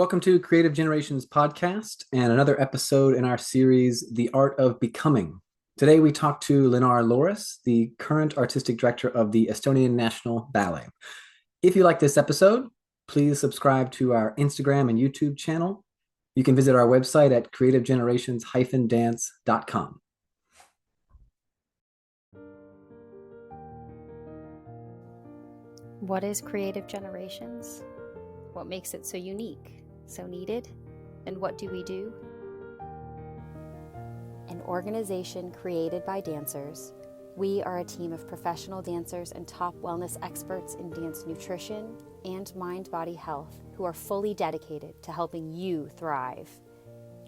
Welcome to Creative Generations podcast and another episode in our series, The Art of Becoming. Today we talk to Linnar Looris, the current artistic director of the Estonian National Ballet. If you like this episode, please subscribe to our Instagram and YouTube channel. You can visit our website at creativegenerations-dance.com. What is Creative Generations? What makes it so unique, so needed? And what do we do? An organization created by dancers, we are a team of professional dancers and top wellness experts in dance nutrition and mind-body health who are fully dedicated to helping you thrive.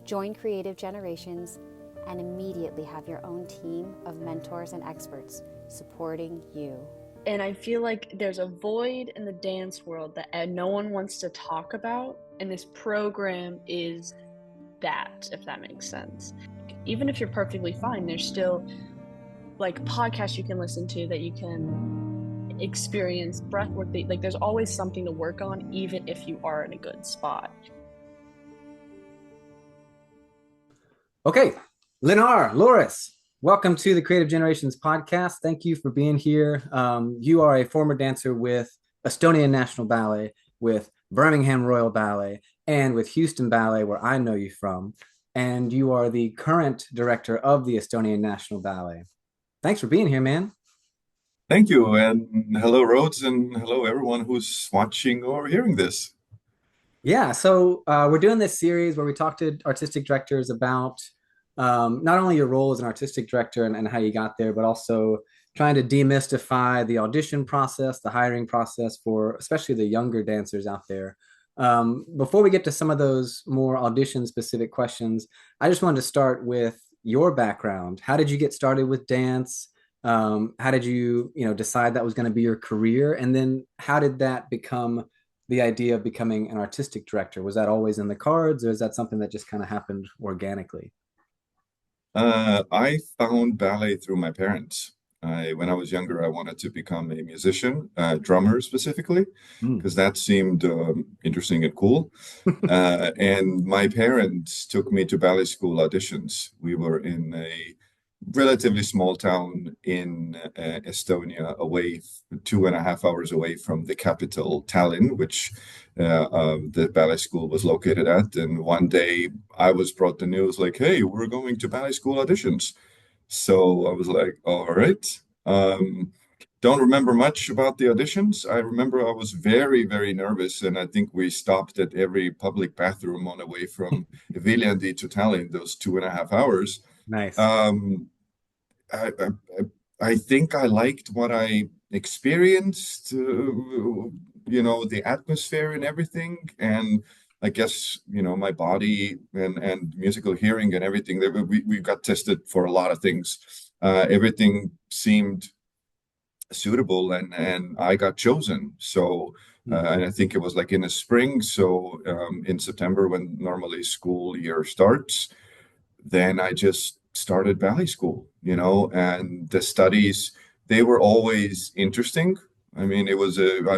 Join Creative Generations and immediately have your own team of mentors and experts supporting you. And I feel like there's a void in the dance world that no one wants to talk about, and this program is that, if that makes sense. Even if you're perfectly fine, there's still like podcasts you can listen to that you can experience breath work. Like there's always something to work on, even if you are in a good spot. Okay, Linnar Looris, welcome to the Creative Generations podcast. Thank you for being here. You are a former dancer with Estonian National Ballet, with Birmingham Royal Ballet, and with Houston Ballet, where I know you from. And you are the current director of the Estonian National Ballet. Thanks for being here, man. Thank you. And hello, Rhodes, and hello, everyone who's watching or hearing this. Yeah, so we're doing this series where we talk to artistic directors about not only your role as an artistic director and how you got there, but also trying to demystify the audition process, the hiring process for especially the younger dancers out there. Before we get to some of those more audition specific questions, I just wanted to start with your background. How did you get started with dance? How did you decide that was going to be your career? And then how did that become the idea of becoming an artistic director? Was that always in the cards, or is that something that just kind of happened organically? I found ballet through my parents. When I was younger, I wanted to become a musician, drummer specifically, because that seemed interesting and cool. And my parents took me to ballet school auditions. We were in a relatively small town in Estonia, away 2.5 hours away from the capital, Tallinn, which the ballet school was located at. And one day I was brought the news like, hey, we're going to ballet school auditions. So I was like, all right. Don't remember much about the auditions. I remember I was very, very nervous, and I think we stopped at every public bathroom on the way from Viljandi to Tallinn, those 2.5 hours. Nice. I think I liked what I experienced, the atmosphere and everything. And I guess, my body and musical hearing and everything, we got tested for a lot of things. Everything seemed suitable, and I got chosen. So, and I think it was like in the spring. So in September, when normally school year starts, then I just started ballet school, and the studies, they were always interesting. I mean, I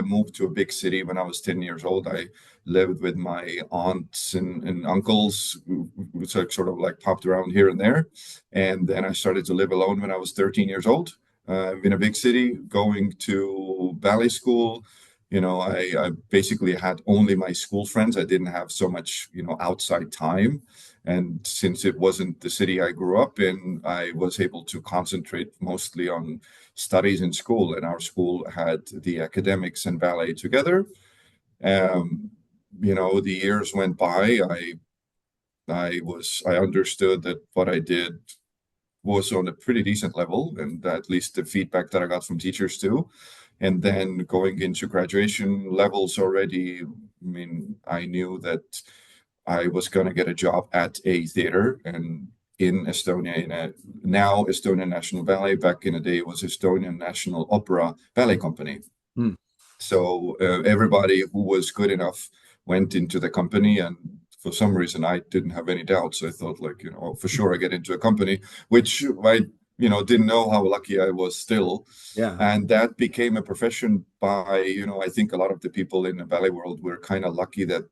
moved to a big city when I was 10 years old. I lived with my aunts and uncles, who sort of like popped around here and there. And then I started to live alone when I was 13 years old, in a big city, going to ballet school. I basically had only my school friends. I didn't have so much, outside time. And since it wasn't the city I grew up in, I was able to concentrate mostly on studies in school. And our school had the academics and ballet together. The years went by. I understood that what I did was on a pretty decent level, and at least the feedback that I got from teachers too. And then going into graduation levels already, I knew that I was going to get a job at a theater, and in Estonia, now Estonian National Ballet. Back in the day, it was Estonian National Opera Ballet Company. So everybody who was good enough went into the company, and for some reason I didn't have any doubts. I thought for sure I get into a company, which I didn't know how lucky I was still. Yeah. And that became a profession by, I think a lot of the people in the ballet world were kind of lucky that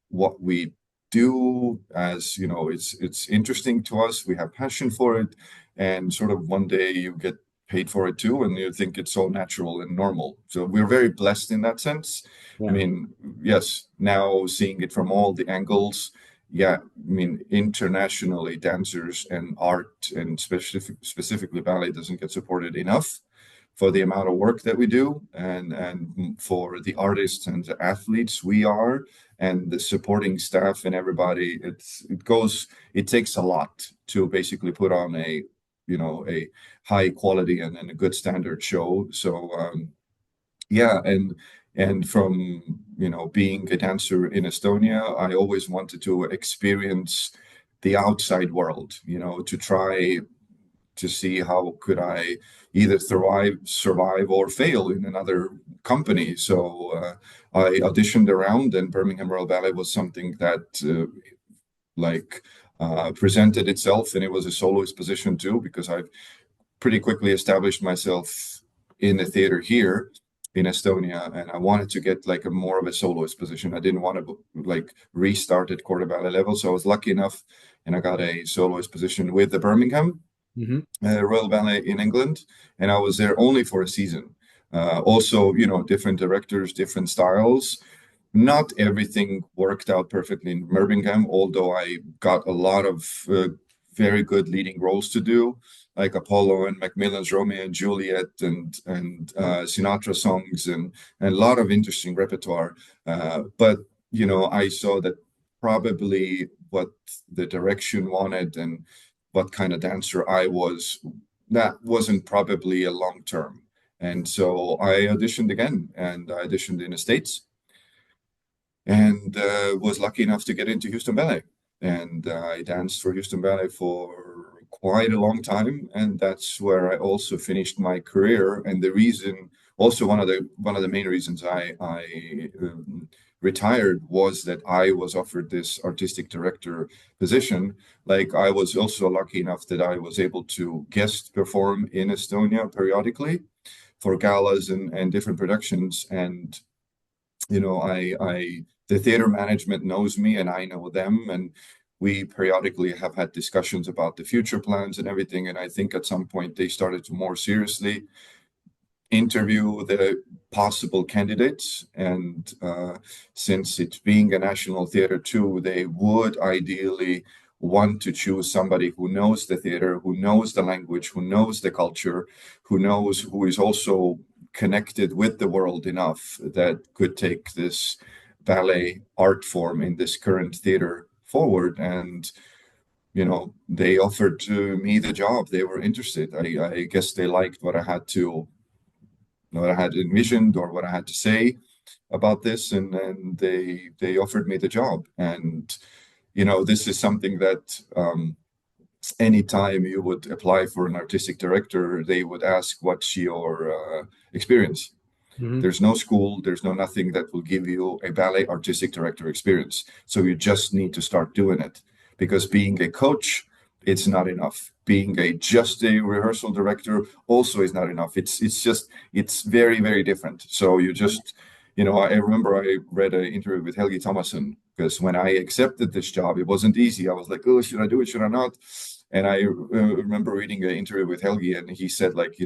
what we do, as you know, it's interesting to us. We have passion for it, and sort of one day you get paid for it too, and you think it's so natural and normal. So we're very blessed in that sense. I Yeah. mean, yes, now seeing it from all the angles, yeah, I mean, internationally, dancers and art, and specifically ballet, doesn't get supported enough for the amount of work that we do, and for the artists and the athletes we are, and the supporting staff and everybody. It takes a lot to basically put on a, a high quality and a good standard show. So yeah, and from being a dancer in Estonia, I always wanted to experience the outside world, to try to see how could I either survive or fail in another company. So I auditioned around, and Birmingham Royal Ballet was something that like presented itself, and it was a soloist position too, because I've pretty quickly established myself in the theater here in Estonia, and I wanted to get like a more of a soloist position. I didn't want to like restart at quarter ballet level, so I was lucky enough, and I got a soloist position with the Birmingham Hmm. Royal Ballet in England, and I was there only for a season. Also, different directors, different styles. Not everything worked out perfectly in Birmingham, although I got a lot of very good leading roles to do, like Apollo and Macmillan's Romeo and Juliet, and Sinatra songs, and a lot of interesting repertoire. But I saw that probably what the direction wanted and what kind of dancer I was, that wasn't probably a long term. And so I auditioned again, and I auditioned in the States, and was lucky enough to get into Houston Ballet. And I danced for Houston Ballet for quite a long time, and that's where I also finished my career. And the reason, also one of the main reasons I retired, was that I was offered this artistic director position. Like, I was also lucky enough that I was able to guest perform in Estonia periodically for galas and different productions. And I the theater management knows me, and I know them, and we periodically have had discussions about the future plans and everything. And I think at some point they started to more seriously interview the possible candidates. And since it's being a national theater too, they would ideally want to choose somebody who knows the theater, who knows the language, who knows the culture, who is also connected with the world enough that could take this ballet art form in this current theater forward. And they offered to me the job. They were interested. I guess they liked what I had envisioned, or what I had to say about this, and they offered me the job. And this is something that anytime you would apply for an artistic director, they would ask, what's your experience? Hmm. There's no school, there's no nothing that will give you a ballet artistic director experience. So you just need to start doing it, because being a coach, it's not enough. Being just a rehearsal director also is not enough. It's very, very different. So I remember I read an interview with Helgi Thomasson, because when I accepted this job, it wasn't easy. I was like, oh, should I do it? Should I not? And I remember reading an interview with Helgi, and he said, like,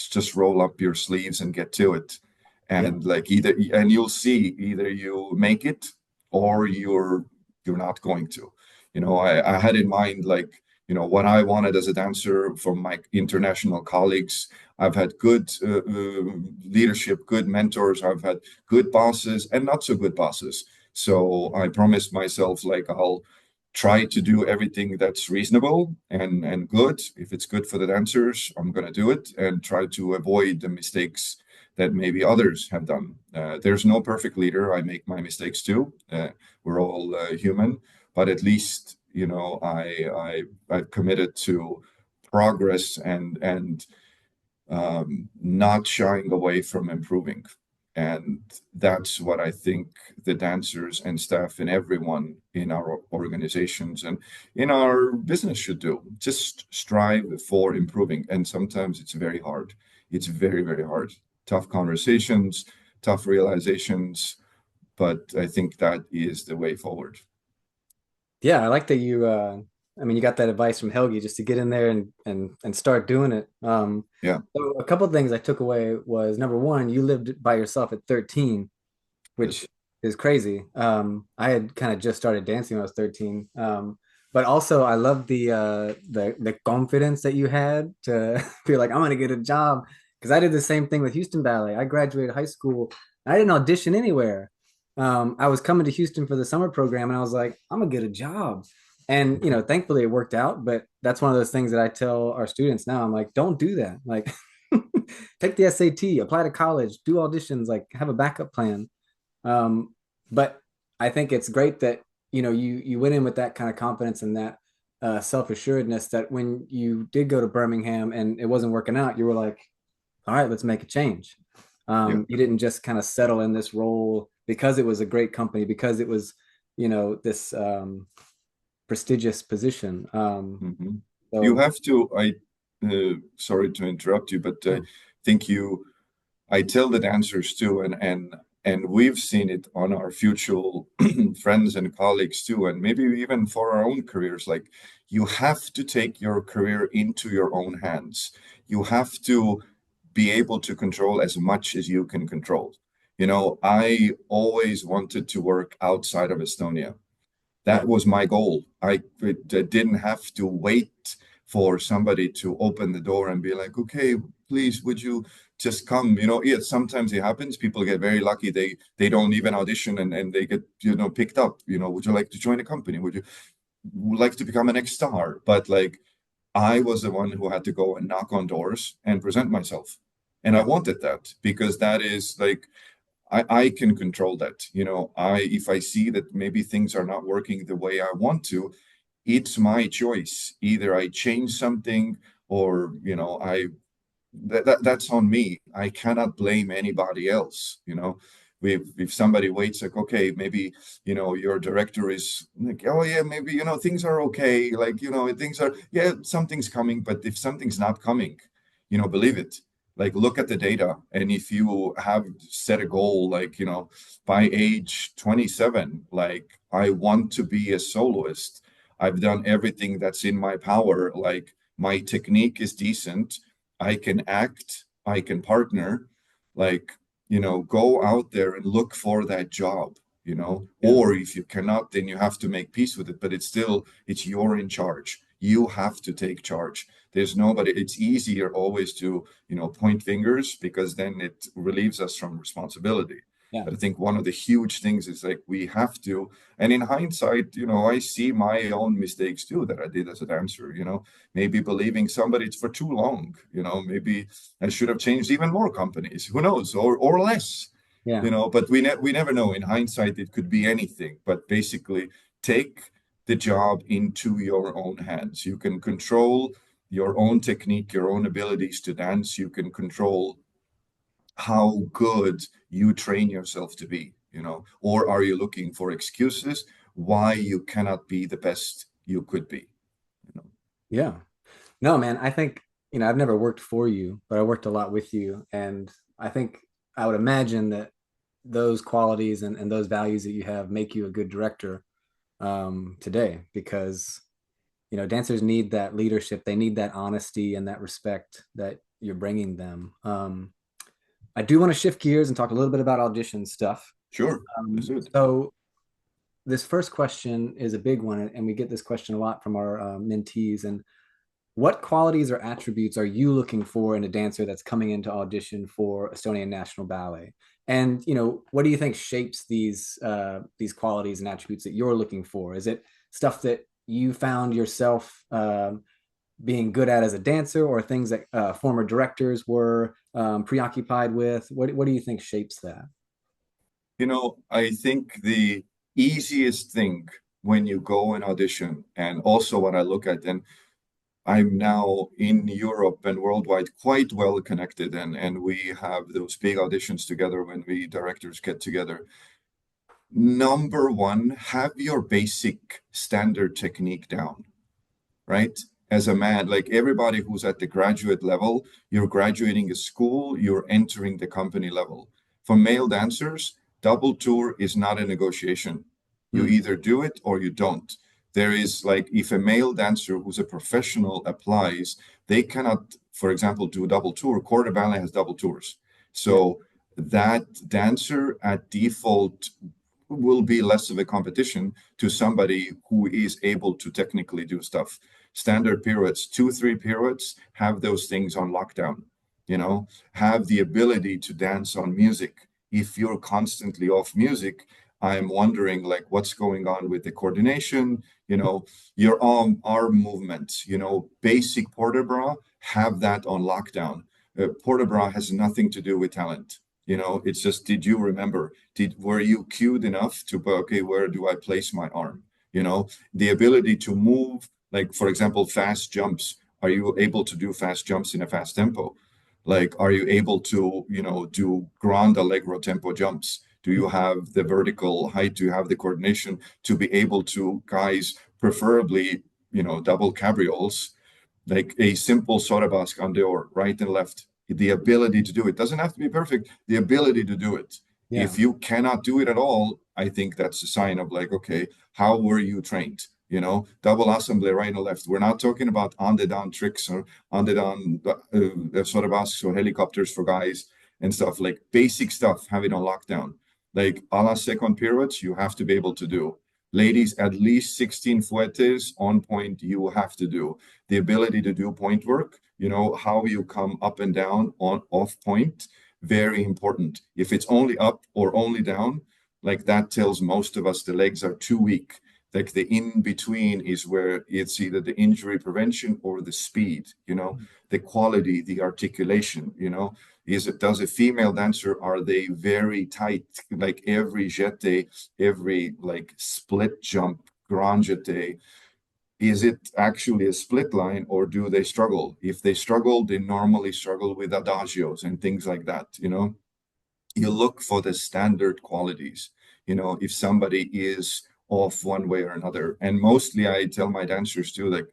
just roll up your sleeves and get to it. Yeah. And like, you'll see, either you make it, or you're not going to. I had in mind, like, what I wanted as a dancer from my international colleagues. I've had good leadership, good mentors. I've had good bosses and not so good bosses. So I promised myself, like, I'll try to do everything that's reasonable and good. If it's good for the dancers, I'm going to do it, and try to avoid the mistakes that maybe others have done. There's no perfect leader. I make my mistakes too. We're all human, but at least I've committed to progress, and not shying away from improving. And that's what I think the dancers and staff and everyone in our organizations and in our business should do. Just strive for improving. And sometimes it's very hard. It's very, very hard. Tough conversations, tough realizations. but I think that is the way forward. Yeah, I like that you I mean you got that advice from Helgi just to get in there and start doing it. Yeah. So a couple of things I took away was number one, you lived by yourself at 13, Yes. which is crazy. I had kind of just started dancing when I was 13. But also I love the confidence that you had to be like, I'm gonna get a job. Because I did the same thing with Houston Ballet. I graduated high school. I didn't audition anywhere. I was coming to Houston for the summer program and I was like, I'm gonna get a job. And thankfully it worked out, but that's one of those things that I tell our students now. I'm like, don't do that. Like take the SAT, apply to college, do auditions, like have a backup plan. But I think it's great that you went in with that kind of confidence and that self-assuredness that when you did go to Birmingham and it wasn't working out, you were like, all right, let's make a change. Yeah. You didn't just kind of settle in this role because it was a great company, because it was, this prestigious position. Hmm. You So have to, sorry to interrupt you, but yeah, I think I tell the dancers too, and we've seen it on our future friends and colleagues too, and maybe even for our own careers. Like you have to take your career into your own hands. You have to be able to control as much as you can control. I always wanted to work outside of Estonia. yeah, That was my goal. I didn't have to wait for somebody to open the door and be like, okay, please, would you just come? Yeah, sometimes it happens. People get very lucky. They don't even audition and they get, picked up. Would you like to join a company? Would you like to become an next star? But like I was the one who had to go and knock on doors and present myself. And I yeah, wanted that because that is like I can control that. If I see that maybe things are not working the way I want to, it's my choice. Either I change something or, that's on me. I cannot blame anybody else. If somebody waits like, okay, maybe, your director is like, oh yeah, maybe, things are okay. Like, things are, yeah, something's coming, but if something's not coming, believe it. Like look at the data. And if you have set a goal, like, by age 27, like I want to be a soloist. I've done everything that's in my power. Like my technique is decent. I can act, I can partner, like, go out there and look for that job, yeah, or if you cannot, then you have to make peace with it. But it's you're in charge. You have to take charge. There's nobody, it's easier always to, point fingers because then it relieves us from responsibility. yeah, But I think one of the huge things is like we have to, and in hindsight, I see my own mistakes too that I did as a dancer, maybe believing somebody for too long. Maybe I should have changed even more companies. Who knows, or less. yeah, But we never know. In hindsight, it could be anything. But basically, take the job into your own hands. You can control your own technique, your own abilities to dance. You can control how good you train yourself to be. Or are you looking for excuses why you cannot be the best you could be? You know? yeah. No, man, I think, I've never worked for you, but I worked a lot with you. And I think I would imagine that those qualities and those values that you have make you a good director today because, dancers need that leadership. They need that honesty and that respect that you're bringing them. I do want to shift gears and talk a little bit about audition stuff. Sure, that's it. So this first question is a big one, and we get this question a lot from our mentees. And what qualities or attributes are you looking for in a dancer that's coming into audition for Estonian National Ballet? And what do you think shapes these qualities and attributes that you're looking for? Is it stuff that you found yourself being good at as a dancer, or things that former directors were preoccupied with? What do you think shapes that? I think the easiest thing when you go and audition, and also when I look at, and I'm now in Europe and worldwide quite well connected, and we have those big auditions together when we directors get together. Number one, have your basic standard technique down, right? As a man, like everybody who's at the graduate level, you're graduating a school, you're entering the company level. For male dancers, Double tour is not a negotiation. You Mm. either do it or you don't. There is like, if a male dancer who's a professional applies, they cannot, for example, do a double tour. Corps de ballet has double tours. Yeah. So that dancer at default will be less of a competition to somebody who is able to technically do stuff. Standard pirouettes, two, three pirouettes, have those things on lockdown, have the ability to dance on music. If you're constantly off music, I'm wondering like what's going on with the coordination, your arm movements, basic port de bras, have that on lockdown. Port de bras has nothing to do with talent. It's just, did you remember? Were you cued enough to, okay, where do I place my arm? The ability to move, like for example, fast jumps. Are you able to do fast jumps in a fast tempo? Like, are you able to, do grand allegro tempo jumps? Do you have the vertical height? Do you have the coordination to be able to, guys, preferably, double cabrioles, like a simple Sorabas on dehors, right and left, the ability to do it. Doesn't have to be perfect, the ability to do it. Yeah. If you cannot do it at all, I think that's a sign of like, okay, how were you trained? Double assembly right and left. We're not talking about on the down tricks or on the down Sorabas or helicopters for guys and stuff. Like basic stuff, have it on lockdown. Like a la second pirouettes, you have to be able to do. Ladies, at least 16 fuetes on point, you have to do. The ability to do point work, how you come up and down on off point, very important. If it's only up or only down, like that tells most of us the legs are too weak. Like the in between is where it's either the injury prevention or the speed, the quality, the articulation, does a female dancer, are they very tight, like every jeté, every like split jump, grand jeté, is it actually a split line or do they struggle? If they struggle, they normally struggle with adagios and things like that. You look for the standard qualities, if somebody is off one way or another. And mostly I tell my dancers too, like,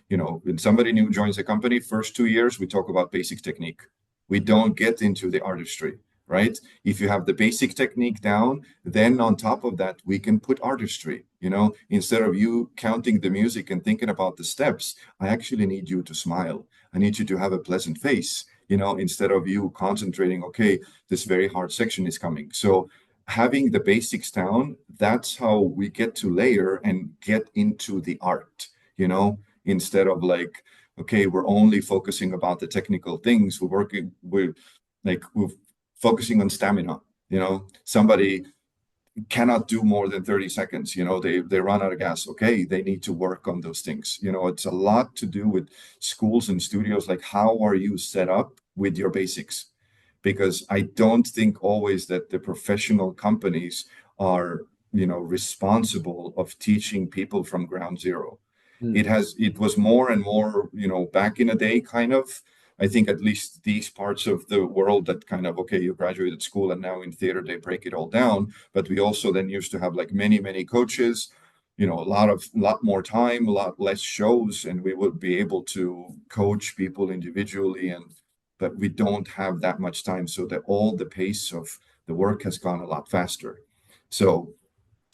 when somebody new joins the company, first 2 years, we talk about basic technique. We don't get into the artistry, right? If you have the basic technique down, then on top of that, we can put artistry, instead of you counting the music and thinking about the steps, I actually need you to smile. I need you to have a pleasant face, instead of you concentrating, okay, this very hard section is coming. So having the basics down, that's how we get to layer and get into the art, instead of like, okay, we're only focusing about the technical things. We're focusing on stamina. Somebody cannot do more than 30 seconds. They run out of gas. Okay, they need to work on those things. It's a lot to do with schools and studios. Like, how are you set up with your basics? Because I don't think always that the professional companies are, responsible of teaching people from ground zero. Mm. It was more and more, back in the day, kind of. I think at least these parts of the world that kind of, okay, you graduated school and now in theater they break it all down. But we also then used to have like many, many coaches, a lot more time, a lot less shows, and we would be able to coach people individually. But we don't have that much time, so that all the pace of the work has gone a lot faster. So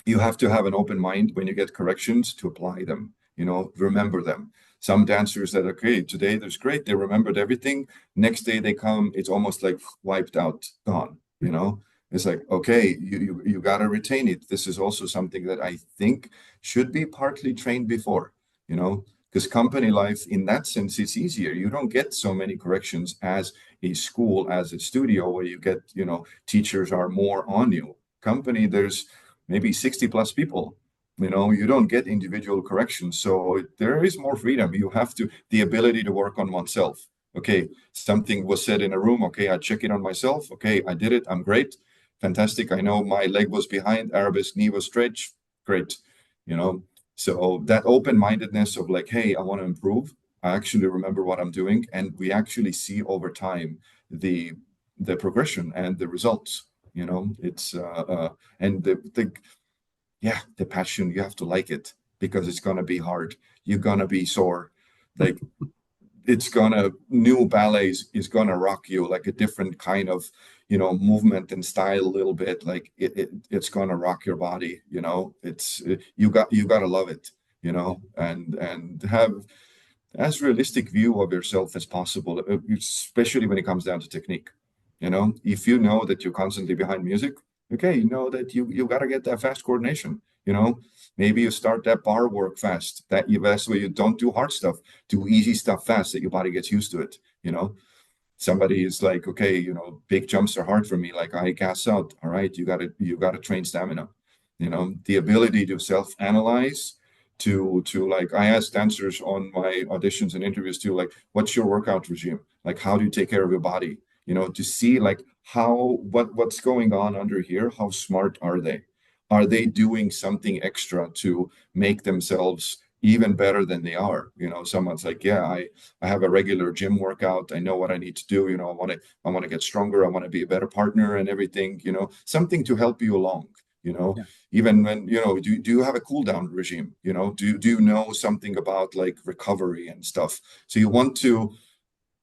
you have to have an open mind when you get corrections to apply them, remember them. Some dancers that, okay, today there's great, they remembered everything. Next day they come, it's almost like wiped out, gone, It's like, okay, you got to retain it. This is also something that I think should be partly trained before, because company life in that sense is easier. You don't get so many corrections as a school, as a studio, where you get, teachers are more on you. Company, there's maybe 60 plus people, you don't get individual corrections. So there is more freedom. You have the ability to work on oneself. Okay, something was said in a room. Okay, I check it on myself. Okay, I did it. I'm great. Fantastic. I know my leg was behind, arabesque knee was stretched. Great. So that open-mindedness of like, hey, I want to improve. I actually remember what I'm doing. And we actually see over time the progression and the results. It's and the passion, you have to like it because it's gonna be hard. You're gonna be sore. Like it's gonna new ballets is gonna rock you like a different kind of movement and style a little bit. Like it's gonna rock your body. It's you gotta love it. And have as realistic view of yourself as possible, especially when it comes down to technique. If you know that you're constantly behind music, okay, you know that you got to get that fast coordination. Maybe you start that bar work fast. That's where you don't do hard stuff, do easy stuff fast, that your body gets used to it. Somebody is like, okay, big jumps are hard for me. Like I gas out. All right, you gotta train stamina. The ability to self-analyze, to like I ask dancers on my auditions and interviews too, like, what's your workout regime? Like, how do you take care of your body? To see like what's going on under here. How smart are they? Are they doing something extra to make themselves even better than they are? Someone's like, yeah, I have a regular gym workout. I know what I need to do. I want to get stronger. I want to be a better partner and everything, something to help you along, Yeah. even when, do you have a cool down regime? Do you know something about like recovery and stuff? So you want to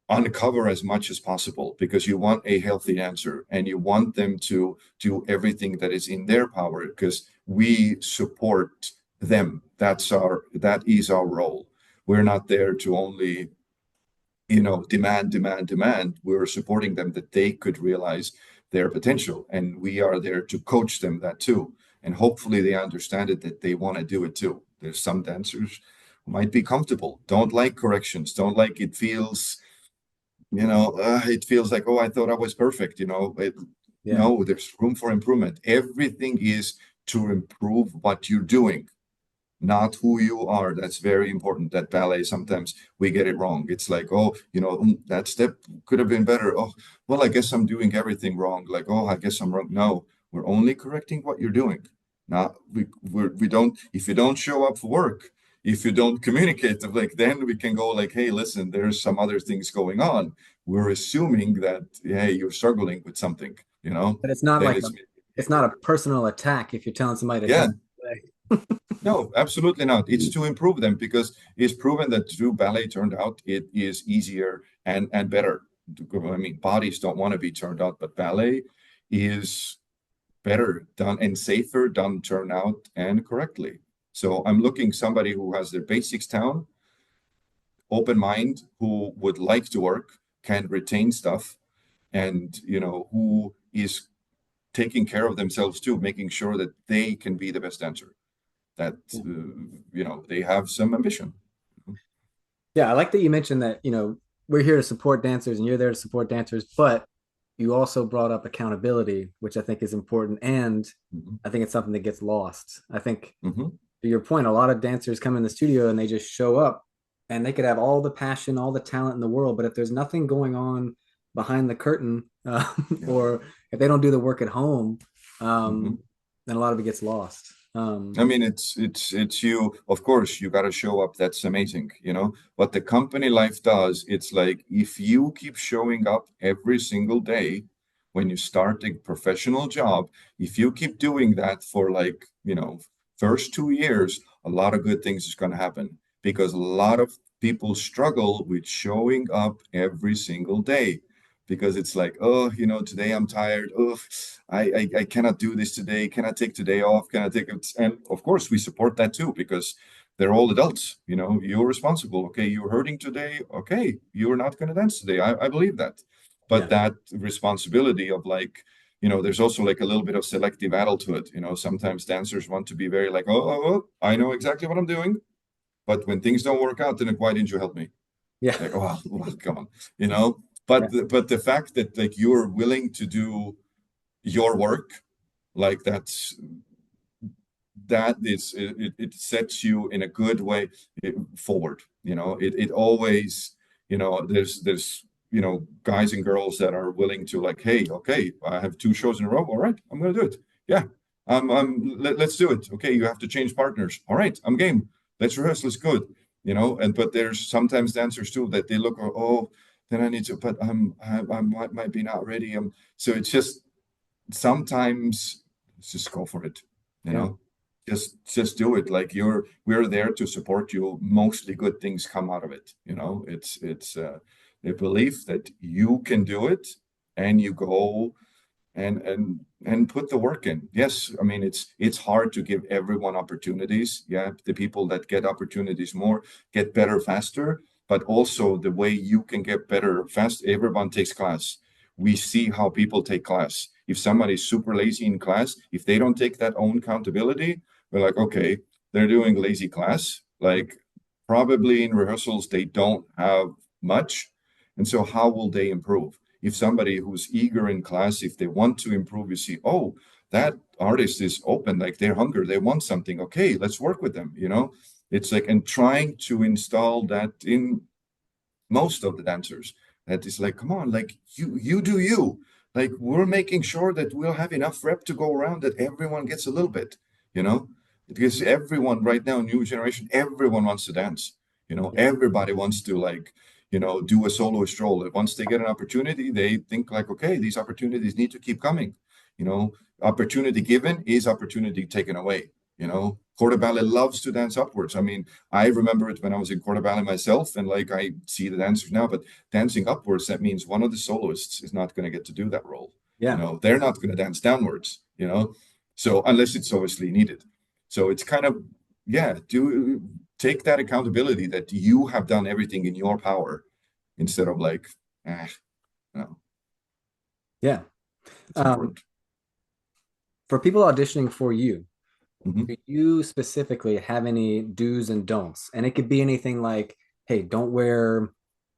uncover as much as possible, because you want a healthy dancer and you want them to do everything that is in their power, because we support them. That is our role. We're not there to only demand. We're supporting them that they could realize their potential, and we are there to coach them that too. And hopefully they understand it, that they want to do it too. There's some dancers who might be comfortable, don't like corrections, don't like it feels like, oh, I thought I was perfect. Yeah. No, there's room for improvement. Everything is to improve what you're doing, not who you are. That's very important. That ballet, sometimes we get it wrong. It's like, oh, that step could have been better. Oh, well, I guess I'm doing everything wrong. Like, oh, I guess I'm wrong. No, we're only correcting what you're doing. Not we don't. If you don't show up for work, if you don't communicate, like, then we can go like, hey, listen, there's some other things going on. We're assuming that, hey, you're struggling with something. But it's not Then like it's it's not a personal attack if you're telling somebody to yeah. come play. No, absolutely not. It's to improve them, because it's proven that to do ballet turned out, it is easier and better. I mean, bodies don't want to be turned out, but ballet is better done and safer done, turned out and correctly. So I'm looking somebody who has their basics down, open mind, who would like to work, can retain stuff, and who is taking care of themselves too, making sure that they can be the best dancer, that they have some ambition. Yeah, I like that you mentioned that, we're here to support dancers and you're there to support dancers, but you also brought up accountability, which I think is important. And Mhm. I think it's something that gets lost. I think Mhm. to your point, a lot of dancers come in the studio and they just show up and they could have all the passion, all the talent in the world, but if there's nothing going on behind the curtain, Yeah. or if they don't do the work at home, Mhm. then a lot of it gets lost. I mean, it's you. Of course, you got to show up. That's amazing. What the company life does, it's like, if you keep showing up every single day when you start a professional job, if you keep doing that for like, first 2 years, a lot of good things is going to happen, because a lot of people struggle with showing up every single day, because it's like, oh, today I'm tired. Oh, I cannot do this today. Can I take today off? Can I take it? And of course, we support that too, because they're all adults. You're responsible. Okay, you're hurting today. Okay, you're not going to dance today. I believe that. But Yeah. that responsibility of like, there's also like a little bit of selective adulthood. Sometimes dancers want to be very like, oh, I know exactly what I'm doing. But when things don't work out, then why didn't you help me? Yeah. Like, oh, well, come on, you know. But Yeah. the fact that like you're willing to do your work, like it sets you in a good way forward. It always, there's guys and girls that are willing to like, hey, okay, I have 2 shows in a row. All right, I'm gonna do it. Yeah, let's do it. Okay, you have to change partners. All right, I'm game. Let's rehearse. Let's good. And but there's sometimes dancers too that they look, oh, then I need to, but I might be not ready. So it's just sometimes let's just go for it. You Yeah. know. just do it. Like we're there to support you. Mostly good things come out of it. It's a belief that you can do it, and you go and put the work in. Yes, I mean it's hard to give everyone opportunities. Yeah, the people that get opportunities more get better faster, but also the way you can get better fast. Everyone takes class. We see how people take class. If somebody's super lazy in class, if they don't take that own accountability, we're like, okay, they're doing lazy class. Like probably in rehearsals they don't have much, and so how will they improve? If somebody who's eager in class, if they want to improve, you see, oh, that artist is open, like they're hungry, they want something. Okay, let's work with them. It's like, and trying to install that in most of the dancers. That is like, come on, like you do you. Like we're making sure that we'll have enough rep to go around that everyone gets a little bit, you know? Because everyone right now, new generation, everyone wants to dance. Everybody wants to like, do a soloist role. Once they get an opportunity, they think like, okay, these opportunities need to keep coming. Opportunity given is opportunity taken away. Corps de Ballet loves to dance upwards. I mean, I remember it when I was in Corps de Ballet myself, and like I see the dancers now, but dancing upwards, that means one of the soloists is not going to get to do that role. Yeah. They're not going to dance downwards. So unless it's obviously needed. So it's kind of, yeah, take that accountability that you have done everything in your power instead of like, no, Yeah. it's important. For people auditioning for you, Mhm. do you specifically have any do's and don'ts? And it could be anything like, hey, don't wear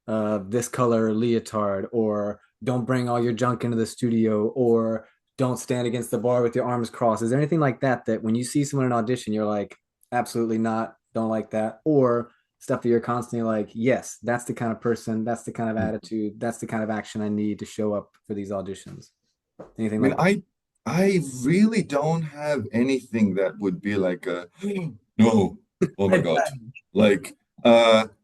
this color leotard, or don't bring all your junk into the studio, or don't stand against the bar with your arms crossed. Is there anything like that that when you see someone in an audition, you're like, absolutely not, don't like that? Or stuff that you're constantly like, yes, that's the kind of person, that's the kind of attitude, that's the kind of action I need to show up for these auditions? Anything I mean, like I really don't have anything that would be like a no, oh my that? God. Like,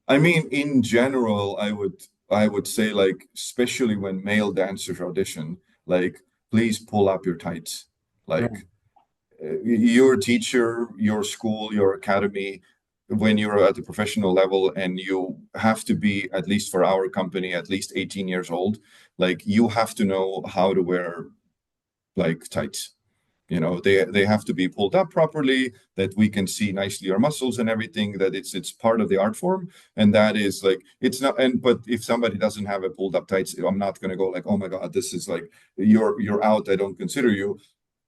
I mean, in general, I would say like, especially when male dancers audition, like, please pull up your tights. Yeah. Like, your teacher, your school, your academy, when you're at the professional level and you have to be, at least for our company, at least 18 years old, like you have to know how to wear like tights. They have to be pulled up properly, that we can see nicely our muscles and everything, that it's part of the art form. And that is like, it's not, and but if somebody doesn't have a pulled up tights, I'm not going to go like, oh my God, this is like, you're out, I don't consider you.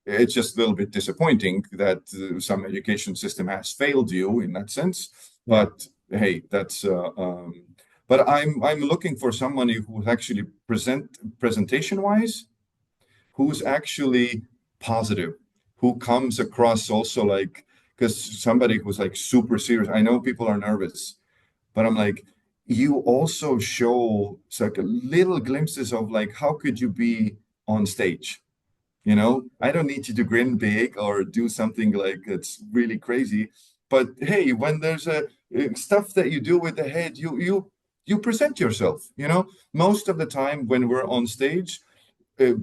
It's just a little bit disappointing that some education system has failed you in that sense. Yeah. But hey, but I'm looking for somebody who actually presentation wise, who's actually positive, who comes across also like, because somebody who's like super serious. I know people are nervous, but I'm like, you also show it's like a little glimpses of like, how could you be on stage? I don't need you to grin big or do something like it's really crazy. But hey, when there's a stuff that you do with the head, you present yourself. Most of the time when we're on stage,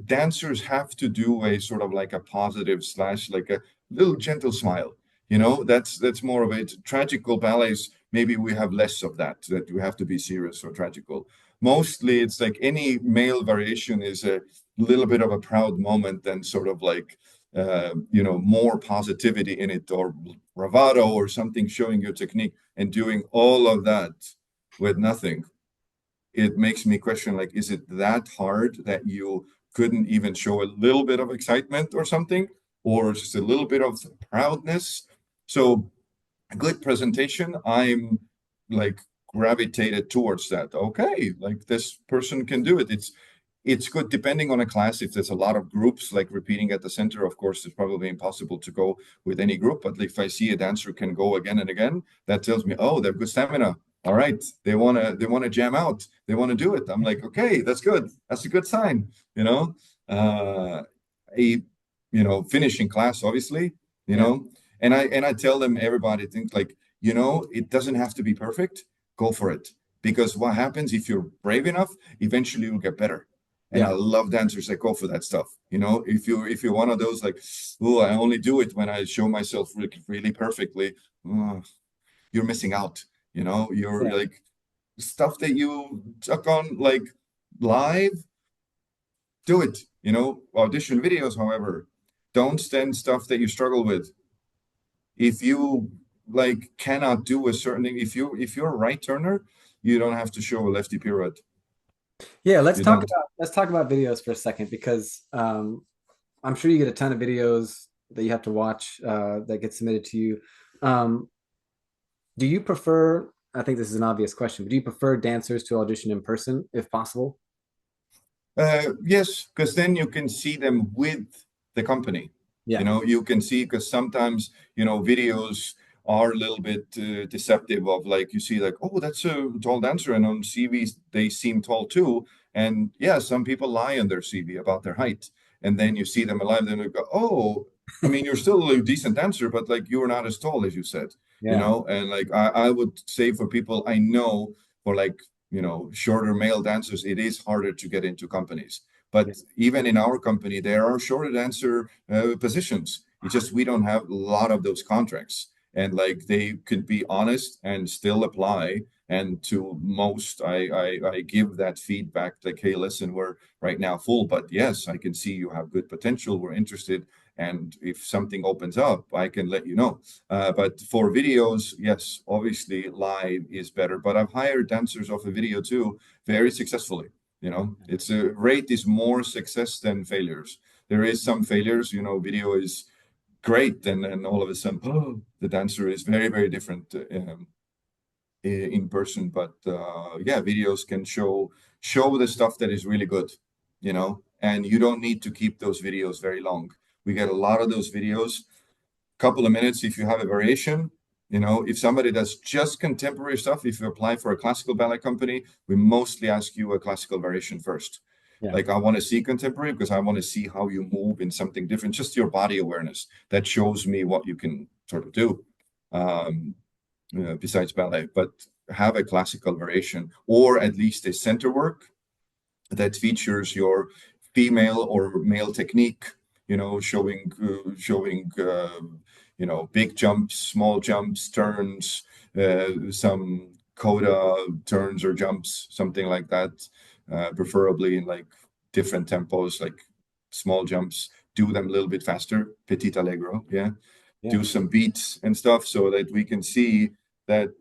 dancers have to do a sort of like a positive slash like a little gentle smile. That's more of a tragical ballets. Maybe we have less of that you have to be serious or tragical. Mostly it's like any male variation is a little bit of a proud moment and sort of like more positivity in it, or bravado or something, showing your technique and doing all of that with nothing. It makes me question, like, is it that hard that you couldn't even show a little bit of excitement or something, or just a little bit of proudness? So a good presentation, I'm like gravitated towards that. Okay, like this person can do it. It's good depending on a class. If there's a lot of groups like repeating at the center, of course, it's probably impossible to go with any group. But if I see a dancer can go again and again, that tells me, oh, they have good stamina. All right, they wanna jam out. They want to do it. I'm like, okay, that's good. That's a good sign. A finishing class, obviously. You Yeah. know, and I tell them, everybody think like, it doesn't have to be perfect. Go for it, because what happens if you're brave enough, eventually you'll get better. And I Yeah. love dancers that go for that stuff. You know, if you're one of those like, oh, I only do it when I show myself really, really perfectly, uh, you're missing out. You know, you're Yeah. like stuff that you took on like live, do it. You know, audition videos, however, don't send stuff that you struggle with. If you like cannot do a certain thing, if you're a right turner, you don't have to show a lefty pirouette. Yeah, You don't. let's talk about videos for a second because I'm sure you get a ton of videos that you have to watch that get submitted to you. Um, do you prefer, I think this is an obvious question, but do you prefer dancers to audition in person if possible? Yes, because then you can see them with the company. You Yeah. know, you can see because sometimes, videos are a little bit deceptive of like you see like, oh, that's a tall dancer, and on CVs they seem tall too. And yeah, some people lie on their CV about their height, and then you see them alive, then you go, oh, I mean, you're still a decent dancer, but like you're not as tall as you said, Yeah. and like I would say for people I know for like shorter male dancers, it is harder to get into companies. Yeah. But even in our company, there are shorter dancer positions. It's just we don't have a lot of those contracts. And like they could be honest and still apply. And to most, I give that feedback like, hey, listen, we're right now full, but yes, I can see you have good potential. We're interested. And if something opens up, I can let you know. But for videos, yes, obviously live is better. But I've hired dancers off a video too, very successfully. It's a rate is more success than failures. There is some failures. Video is great, and then all of a sudden, oh, the dancer is very, very different in person. But yeah, videos can show the stuff that is really good. And you don't need to keep those videos very long. We get a lot of those videos couple of minutes if you have a variation. If somebody does just contemporary stuff, if you apply for a classical ballet company, we mostly ask you a classical variation first. Yeah. Like I want to see contemporary because I want to see how you move in something different, just your body awareness. That shows me what you can sort of do besides ballet. But have a classical variation or at least a center work that features your female or male technique, showing big jumps, small jumps, turns, some coda turns or jumps, something like that, preferably in like different tempos, like small jumps, do them a little bit faster, petit allegro, yeah, Yeah. do some beats and stuff so that we can see that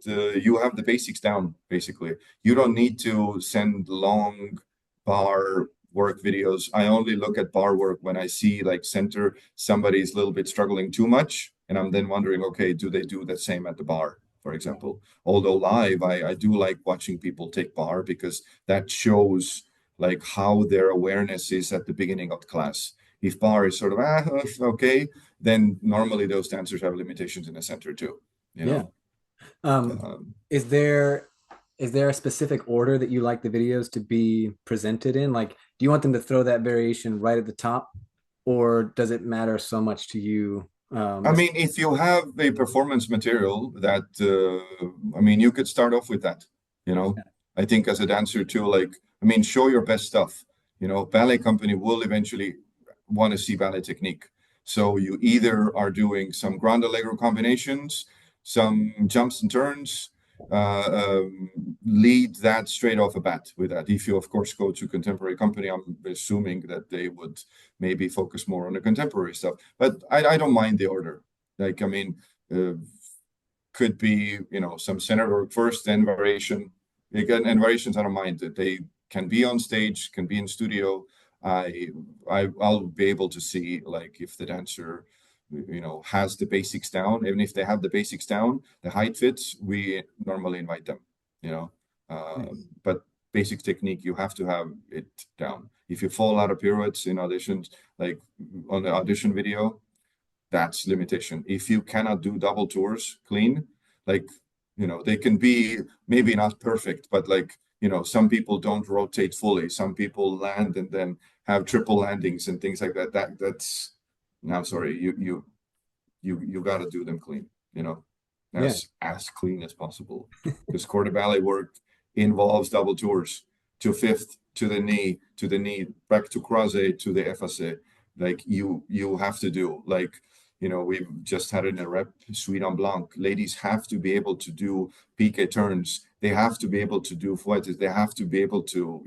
you have the basics down, basically. You don't need to send long bar work videos. I only look at bar work when I see like center, somebody's a little bit struggling too much. And I'm then wondering, okay, do they do the same at the bar, for Yeah. example? Although live, I do like watching people take bar because that shows like how their awareness is at the beginning of the class. If bar is sort of, okay, then normally those dancers have limitations in the center too, you Yeah. know? Um, Um, is there is there a specific order that you like the videos to be presented in? Like, do you want them to throw that variation right at the top, or does it matter so much to you? I mean, if you have a performance material that, I mean, you could start off with that, you know. I think as a dancer too, like, I mean, show your best stuff. Ballet company will eventually want to see ballet technique. So you either are doing some grand allegro combinations, some jumps and turns, lead that straight off a bat with that. If you, of course, go to contemporary company, I'm assuming that they would maybe focus more on the contemporary stuff. But I don't mind the order. Like, I mean, could be, some center work first, then variation. Again, and variations, I don't mind that they can be on stage, can be in studio. I, I'll be able to see like if the dancer, has the basics down. Even if they have the basics down, the height fits, we normally invite them, you know. Nice. But basic technique, you have to have it down. If you fall out of pirouettes in auditions, like on the audition video, that's limitation. If you cannot do double tours clean, like, they can be maybe not perfect, but like, some people don't rotate fully. Some people land and then have triple landings and things like that. That's no, sorry, you got to do them clean, Yeah. as clean as possible. Because corps de ballet work involves double tours. to fifth, to the knee, back to croisé, to the effacé. Like you have to do like, we've just had in a rep suite en blanc. Ladies have to be able to do piqué turns. They have to be able to do fouettes. They have to be able to,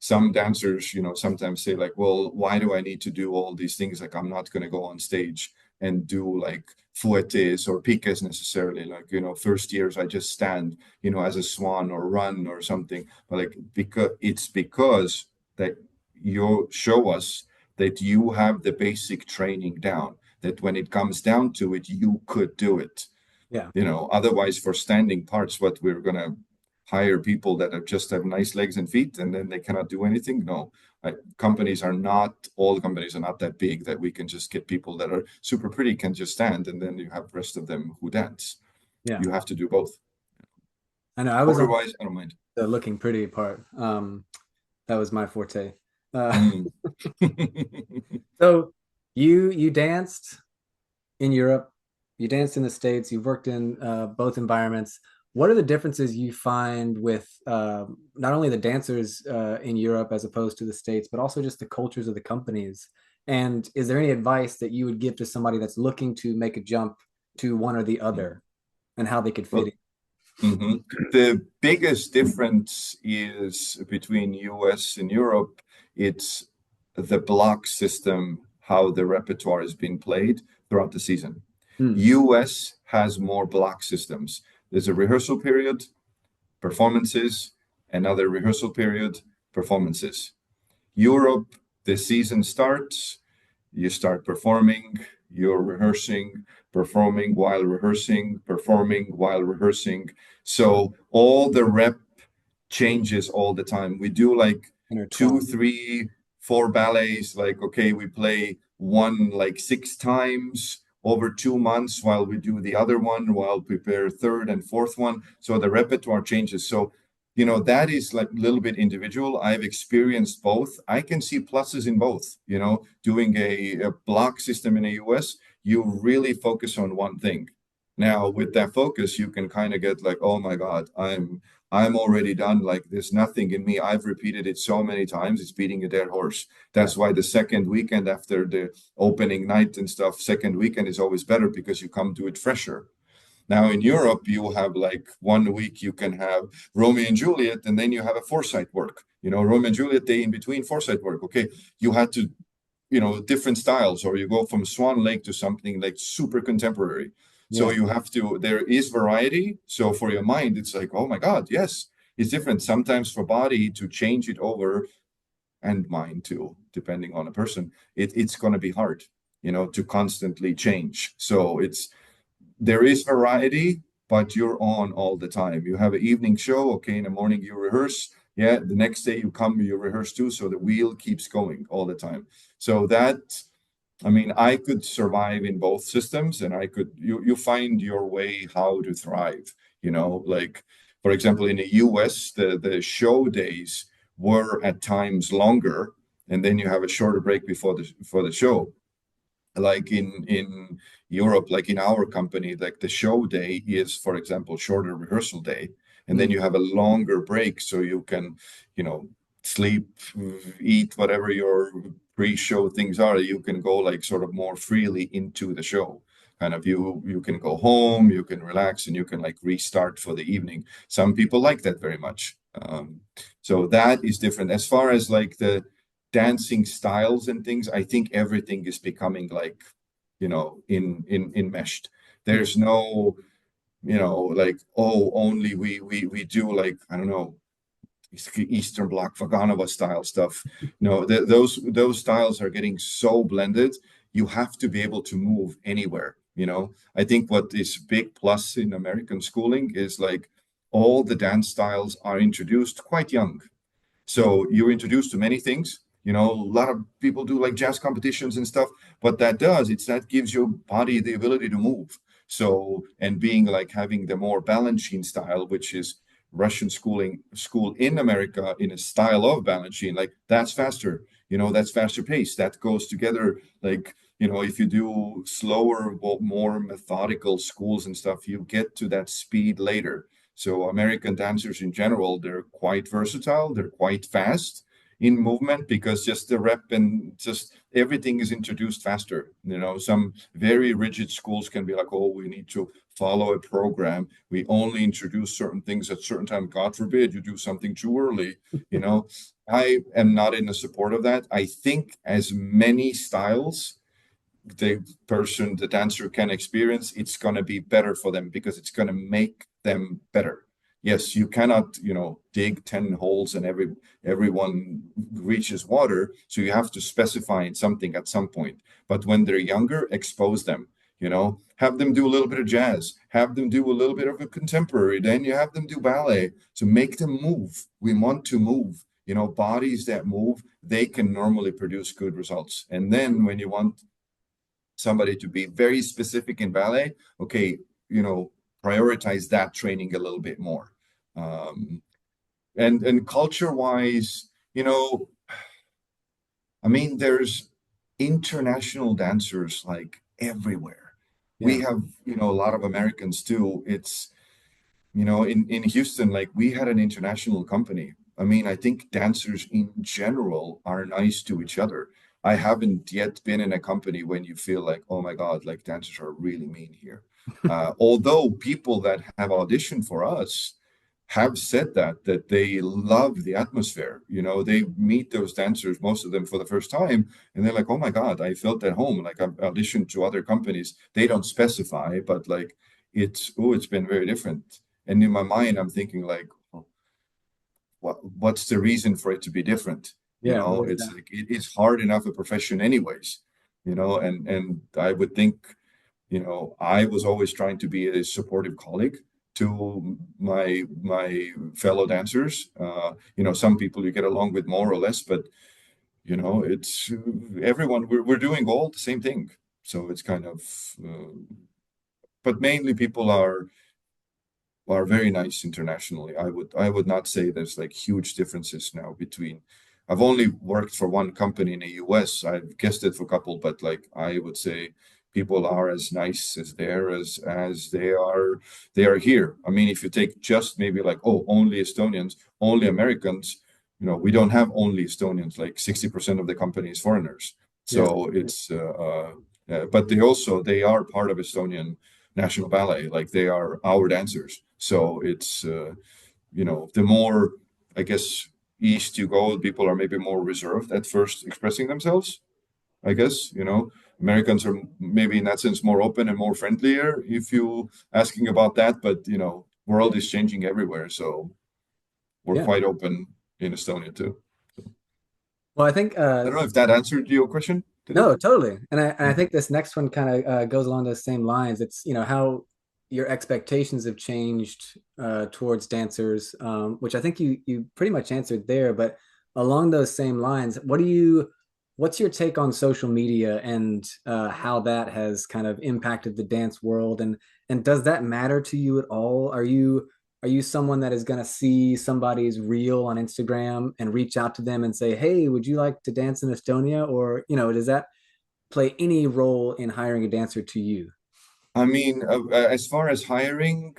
some dancers, sometimes say like, well, why do I need to do all these things? Like, I'm not going to go on stage and do like fouettes or piques necessarily. Like, first years I just stand, as a swan or run or something. But like, because that you show us that you have the basic training down, that when it comes down to it, you could do it. Yeah. Otherwise for standing parts, what we're going to hire people that just have nice legs and feet and then they cannot do anything. No, all companies are not that big that we can just get people that are super pretty can just stand and then you have the rest of them who dance. Yeah. You have to do both. I know I was on Otherwise, I don't mind. the looking pretty part. That was my forte. Mm. So you danced in Europe, you danced in the States, you've worked in both environments. What are the differences you find with not only the dancers in Europe as opposed to the States, but also just the cultures of the companies? And is there any advice that you would give to somebody that's looking to make a jump to one or the other and how they could fit Well, in? the biggest difference is between US and Europe. It's the block system, how the repertoire has been played throughout the season. Hmm. US has more block systems. There's a rehearsal period, performances, another rehearsal period, performances. Europe, the season starts, you start performing, you're rehearsing, performing while rehearsing, performing while rehearsing. So all the rep changes all the time. We do like two, Intertwined. three, four ballets. Like, okay, we play one like 6 times over 2 months while we do the other one, while prepare third and fourth one. So the repertoire changes. So that is like a little bit individual. I've experienced both. I can see pluses in both. Doing a block system in the US, you really focus on one thing. Now with that focus, you can kind of get like, oh my God, I'm already done. Like there's nothing in me. I've repeated it so many times. It's beating a dead horse. Yeah. That's why the second weekend after the opening night and stuff, second weekend is always better because you come to it fresher. Now in Europe, you have like 1 week you can have Romeo and Juliet, and then you have a Forsyth work. Romeo and Juliet day in between Forsyth work. Okay, you had to, different styles, or you go from Swan Lake to something like super contemporary. So Yeah. you have to. There is variety. So for your mind, it's like, oh my God, yes, it's different. Sometimes for body to change it over, and mind too, depending on a person, it's going to be hard, to constantly change. So there is variety, but you're on all the time. You have an evening show. Okay, in the morning you rehearse. Yeah, the next day you rehearse too. So the wheel keeps going all the time. So I mean, I could survive in both systems, and you find your way how to thrive. Like for example, in the US, the show days were at times longer, and then you have a shorter break before the show. Like in Europe, like in our company, like the show day is, for example, shorter rehearsal day, and then Hmm. you have a longer break so you can, sleep, eat, whatever your pre-show things are. You can go like sort of more freely into the show. Kind of you can go home, you can relax, and you can like restart for the evening. Some people like that very much. So that is different. As far as like the dancing styles and things, I think everything is becoming like, in enmeshed. Yeah. There's no, like, oh, only we do like, I don't know, Eastern Bloc Vaganova style stuff. No, those styles are getting so blended. You have to be able to move anywhere. I think what is big plus in American schooling is like all the dance styles are introduced quite young. So you're introduced to many things. A lot of people do like jazz competitions and stuff. What that does, that gives your body the ability to move. So, and being like having the more Balanchine style, which is Russian school in America in a style of Balanchine, like that's faster. That's faster pace. That goes together. Like, if you do slower, more methodical schools and stuff, you get to that speed later. So American dancers in general, they're quite versatile, they're quite fast in movement because just the rep and just everything is introduced faster. Some very rigid schools can be like, oh, we need to follow a program. We only introduce certain things at certain time. God forbid you do something too early. I am not in the support of that. I think as many styles the dancer can experience, it's going to be better for them because it's going to make them better. Yes, you cannot, dig 10 holes and everyone reaches water. So you have to specify in something at some point. But when they're younger, expose them, have them do a little bit of jazz, have them do a little bit of a contemporary, then you have them do ballet. So make them move. We want to move. Bodies that move, they can normally produce good results. And then when you want somebody to be very specific in ballet, okay, prioritize that training a little bit more. And culture wise, I mean, there's international dancers like everywhere. We Yeah. have, a lot of Americans too. It's, in Houston, like we had an international company. I mean, I think dancers in general are nice to each other. I haven't yet been in a company when you feel like, oh my God, like dancers are really mean here. Although people that have auditioned for us have said that they love the atmosphere. They meet those dancers, most of them for the first time, and they're like, oh my God, I felt at home. Like I've auditioned to other companies. They don't specify, but like it's been very different. And in my mind, I'm thinking like, what's the reason for it to be different? Yeah. What is It's that? like it's hard enough a profession anyways, and I would think, I was always trying to be a supportive colleague to my fellow dancers. Some people you get along with more or less, but it's everyone we're doing all the same thing. So it's kind of, but mainly people are very nice internationally. I would not say there's like huge differences now between. I've only worked for one company in the US. I've guested for a couple, but like I would say people are as nice as there as they are here. I mean, if you take just maybe like, oh, only Estonians, only Americans, we don't have only Estonians, like 60% of the company is foreigners. Yeah. So it's but they are part of Estonian National Ballet, like they are our dancers. So it's the more, I guess, east you go, people are maybe more reserved at first expressing themselves. I guess Americans are maybe in that sense more open and more friendlier if you asking about that. But world is changing everywhere, so we're Yeah. quite open in Estonia too. Well, I think I don't know if that answered your question. Did it? no, totally. And I Yeah. think this next one kind of goes along those same lines. It's, how your expectations have changed towards dancers, which I think you pretty much answered there. But along those same lines, what's your take on social media and how that has kind of impacted the dance world? And does that matter to you at all? Are you someone that is going to see somebody's reel on Instagram and reach out to them and say, "Hey, would you like to dance in Estonia?" Or, does that play any role in hiring a dancer to you? I mean, as far as hiring,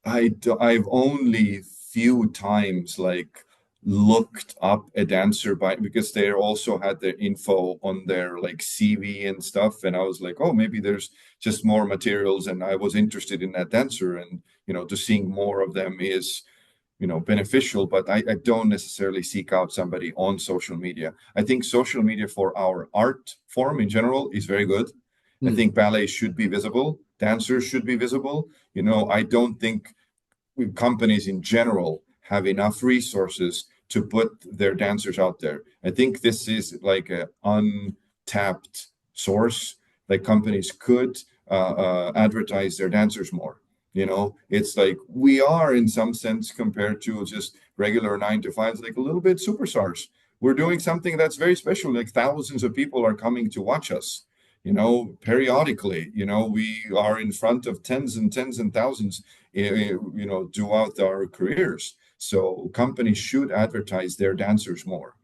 I've only few times like looked up a dancer by because they also had their info on their like CV and stuff, and I was like, oh, maybe there's just more materials, and I was interested in that dancer, and to seeing more of them is beneficial, but I don't necessarily seek out somebody on social media. I think social media for our art form in general is very good. I Hmm. think ballet should be visible, dancers should be visible. I don't think companies in general have enough resources to put their dancers out there. I think this is like an untapped source. Like companies could advertise their dancers more. It's like we are in some sense compared to just regular 9 to 5s, like a little bit superstars. We're doing something that's very special. Like thousands of people are coming to watch us. Periodically, we are in front of tens and thousands, throughout our careers. So companies should advertise their dancers more.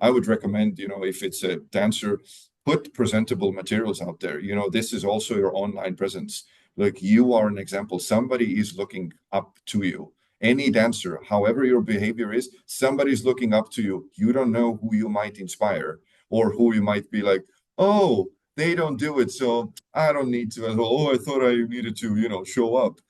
I would recommend, if it's a dancer, put presentable materials out there. This is also your online presence. Like you are an example. Somebody is looking up to you. Any dancer, however your behavior is, somebody's looking up to you. You don't know who you might inspire or who you might be like, oh, they don't do it, so I don't need to. Oh, I thought I needed to, show up.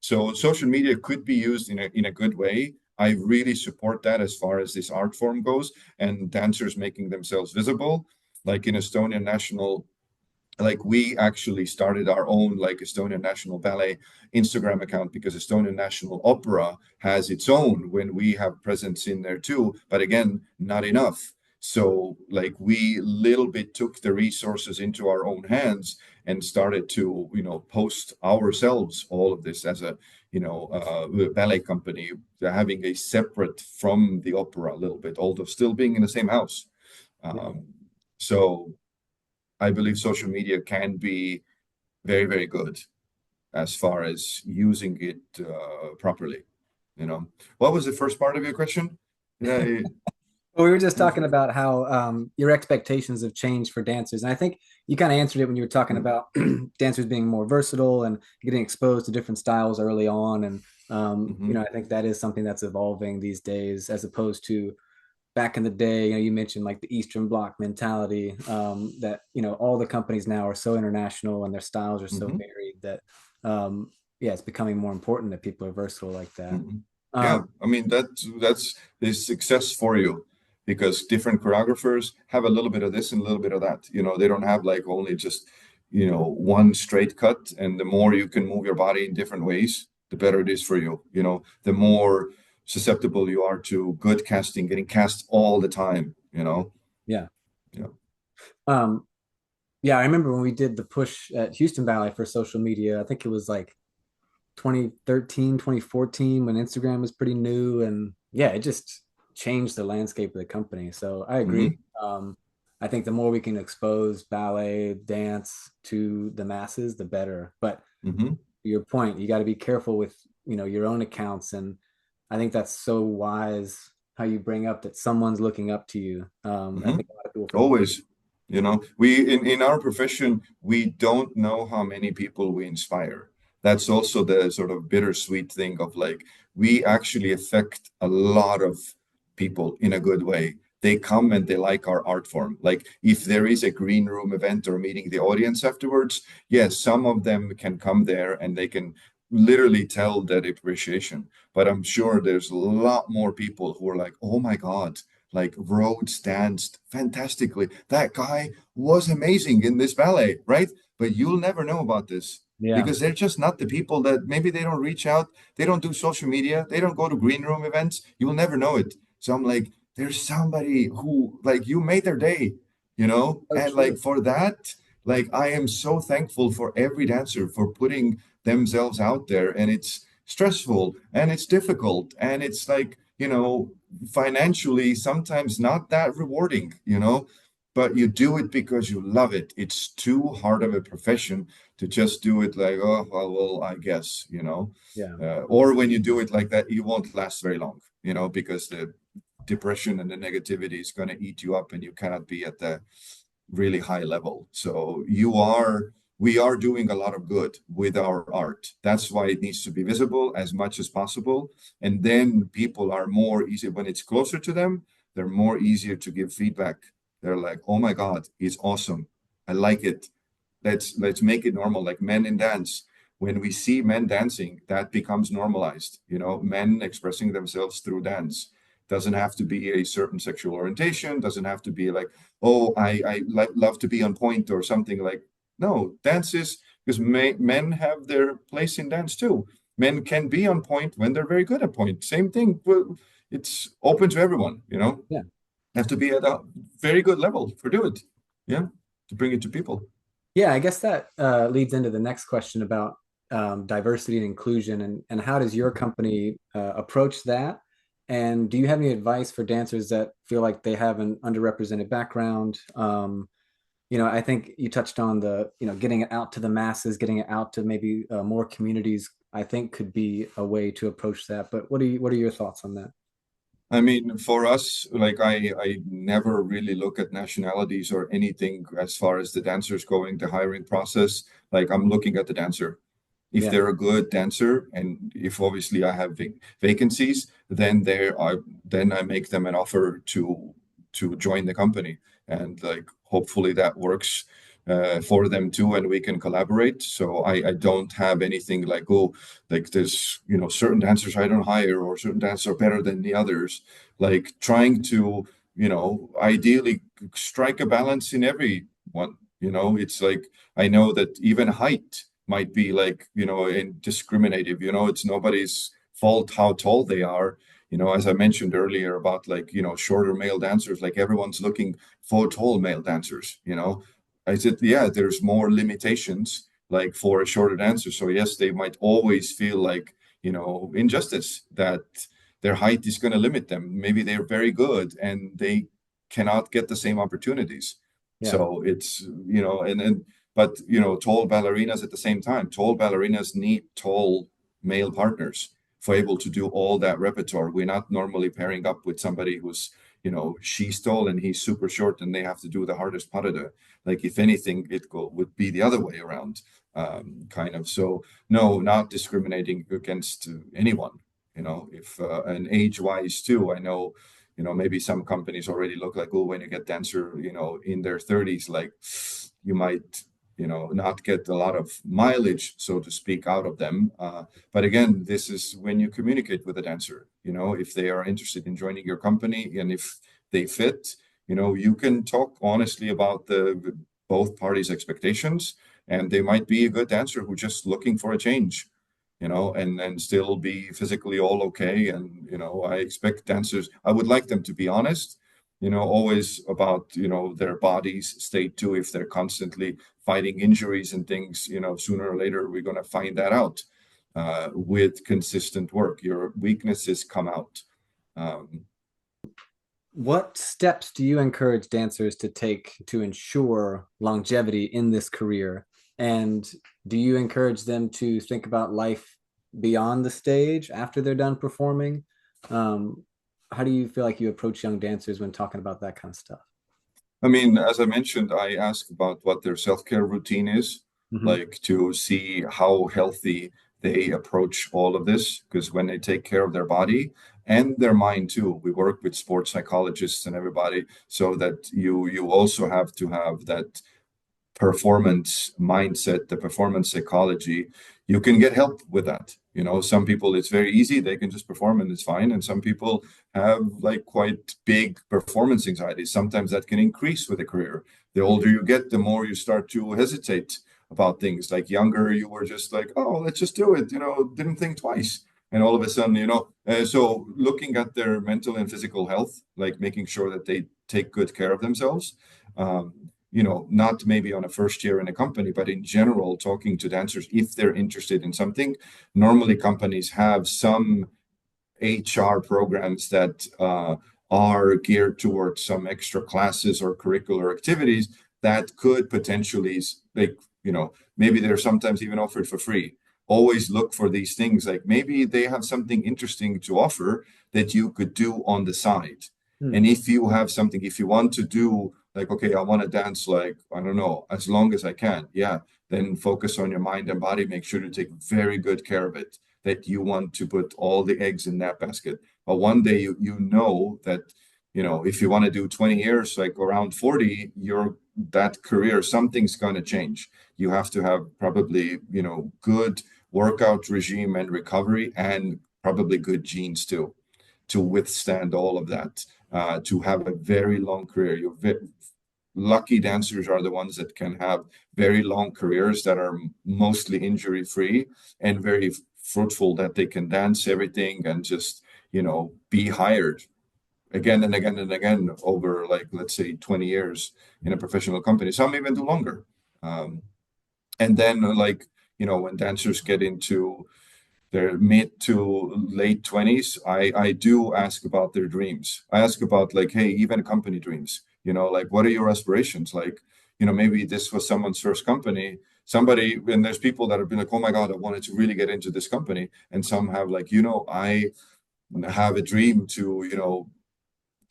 So social media could be used in a good way. I really support that as far as this art form goes and dancers making themselves visible. Like in Estonian National, like we actually started our own like Estonian National Ballet Instagram account because Estonian National Opera has its own when we have presence in there too, but again, not enough. So like we little bit took the resources into our own hands and started to, post ourselves all of this as a, ballet company, having a separate from the opera a little bit, although still being in the same house. Yeah. So I believe social media can be very, very good as far as using it properly. What was the first part of your question? Yeah, Well, we were just talking about how your expectations have changed for dancers. And I think you kind of answered it when you were talking about dancers being more versatile and getting exposed to different styles early on. And, mhm, I think that is something that's evolving these days as opposed to back in the day. You mentioned like the Eastern Bloc mentality, that, all the companies now are so international and their styles are so mhm, varied that, yeah, it's becoming more important that people are versatile like that. mhm. Yeah, Um, I mean that's the success for you because different choreographers have a little bit of this and a little bit of that. They don't have like only just, one straight cut. And the more you can move your body in different ways, the better it is for you. The more susceptible you are to good casting, getting cast all the time. yeah. Yeah. Um, yeah, I remember when we did the push at Houston Ballet for social media. I think it was like 2013, 2014 when Instagram was pretty new. And yeah, it just changed the landscape of the company. So I agree. Hmm. I think the more we can expose ballet, dance to the masses, the better. But Hmm. to your point, you got to be careful with, your own accounts. And I think that's so wise how you bring up that someone's looking up to you. I Hmm. think a lot of people forget. Always. We in our profession, we don't know how many people we inspire. That's also the sort of bittersweet thing of like we actually affect a lot of people in a good way. They come and they like our art form. Like if there is a green room event or meeting the audience afterwards, yes, some of them can come there and they can literally tell that appreciation. But I'm sure there's a lot more people who are like, oh my God, like Rhodes danced fantastically. That guy was amazing in this ballet, right? But you'll never know about this Yeah. because they're just not the people that maybe they don't reach out, they don't do social media, they don't go to green room events. You'll never know it. So I'm like, there's somebody who like you made their day, So and true. like for that, like I am so thankful for every dancer for putting themselves out there, and it's stressful and it's difficult and it's like financially sometimes not that rewarding, but you do it because you love it. It's too hard of a profession to just do it like, oh, well, I guess. Yeah. Or when you do it like that, you won't last very long, because the depression and the negativity is going to eat you up and you cannot be at the really high level. So we are doing a lot of good with our art. That's why it needs to be visible as much as possible. And then people are more easy when it's closer to them, they're more easier to give feedback. They're like, oh my God, it's awesome. I like it. Let's make it normal, like men in dance. When we see men dancing, that becomes normalized, men expressing themselves through dance. Doesn't have to be a certain sexual orientation, doesn't have to be like, oh, I like love to be on point or something like. No, dance is because men have their place in dance too. Men can be on point when they're very good at point. Same thing. Well, it's open to everyone. Yeah. Have to be at a very good level for do it. Yeah, to bring it to people. Yeah, I guess that leads into the next question about diversity and inclusion, and how does your company approach that? And do you have any advice for dancers that feel like they have an underrepresented background? I think you touched on the, getting it out to the masses, getting it out to maybe more communities, I think could be a way to approach that. But what are your thoughts on that? I mean, for us, like I never really look at nationalities or anything as far as the dancers going, the hiring process. Like I'm looking at the dancer. If Yeah. they're a good dancer, and if obviously I have vacancies, then then I make them an offer to join the company, and like hopefully that works for them too, and we can collaborate. So I don't have anything like, oh, like there's certain dancers I don't hire, or certain dancers are better than the others. Like trying to ideally strike a balance in everyone. It's like I know that even height might be like indiscriminative. It's nobody's fault how tall they are. As I mentioned earlier about like shorter male dancers, like everyone's looking for tall male dancers. I said, yeah, there's more limitations like for a shorter dancer. So yes, they might always feel like injustice that their height is going to limit them. Maybe they're very good and they cannot get the same opportunities. Yeah. So it's but tall ballerinas at the same time. Tall ballerinas need tall male partners for able to do all that repertoire. We're not normally pairing up with somebody who's she's tall and he's super short, and they have to do the hardest parade. Like if anything, would be the other way around, kind of. So no, not discriminating against anyone. If and age-wise too, I know maybe some companies already look like, oh, when you get dancer in their 30s, like you might not get a lot of mileage, so to speak, out of them. But again, this is when you communicate with a dancer, if they are interested in joining your company and if they fit, you can talk honestly about the both parties' expectations, and they might be a good dancer who just looking for a change, and still be physically all okay. And I expect dancers, I would like them to be honest, always about their body's state too. If they're constantly fighting injuries and things, sooner or later we're going to find that out with consistent work. Your weaknesses come out. Um, What steps do you encourage dancers to take to ensure longevity in this career? And do you encourage them to think about life beyond the stage after they're done performing? Um, how do you feel like you approach young dancers when talking about that kind of stuff? I mean, as I mentioned, I ask about what their self-care routine is, Hmm. like to see how healthy they approach all of this. Because when they take care of their body and their mind too, we work with sports psychologists and everybody, so that you also have to have that performance mindset, the performance psychology. You can get help with that. Some people it's very easy, they can just perform and it's fine. And some people have like quite big performance anxiety. Sometimes that can increase with a career. The older you get, the more you start to hesitate about things. Like younger, you were just like, oh, let's just do it, didn't think twice. And all of a sudden, so looking at their mental and physical health, like making sure that they take good care of themselves. Not maybe on a first year in a company, but in general, talking to dancers if they're interested in something. Normally, companies have some HR programs that are geared towards some extra classes or curricular activities that could potentially, like, maybe they're sometimes even offered for free. Always look for these things, like maybe they have something interesting to offer that you could do on the side. Hmm. And if you have something, if you want to do like, okay, I want to dance like, I don't know, as long as I can, yeah, then focus on your mind and body. Make sure to take very good care of it, that you want to put all the eggs in that basket. But one day you know that, if you want to do 20 years, like around 40, that career, something's going to change. You have to have probably, good workout regime and recovery, and probably good genes too, to withstand all of that, to have a very long career. Lucky dancers are the ones that can have very long careers that are mostly injury free and very fruitful, that they can dance everything and just be hired again and again and again over, like, let's say 20 years in a professional company. Some even do longer. And then like when dancers get into their mid to late 20s, I do ask about their dreams. I ask about, like, hey, even company dreams, like, what are your aspirations? Like, maybe this was someone's first company. Somebody, and there's people that have been like, oh my God, I wanted to really get into this company. And some have like, I have a dream to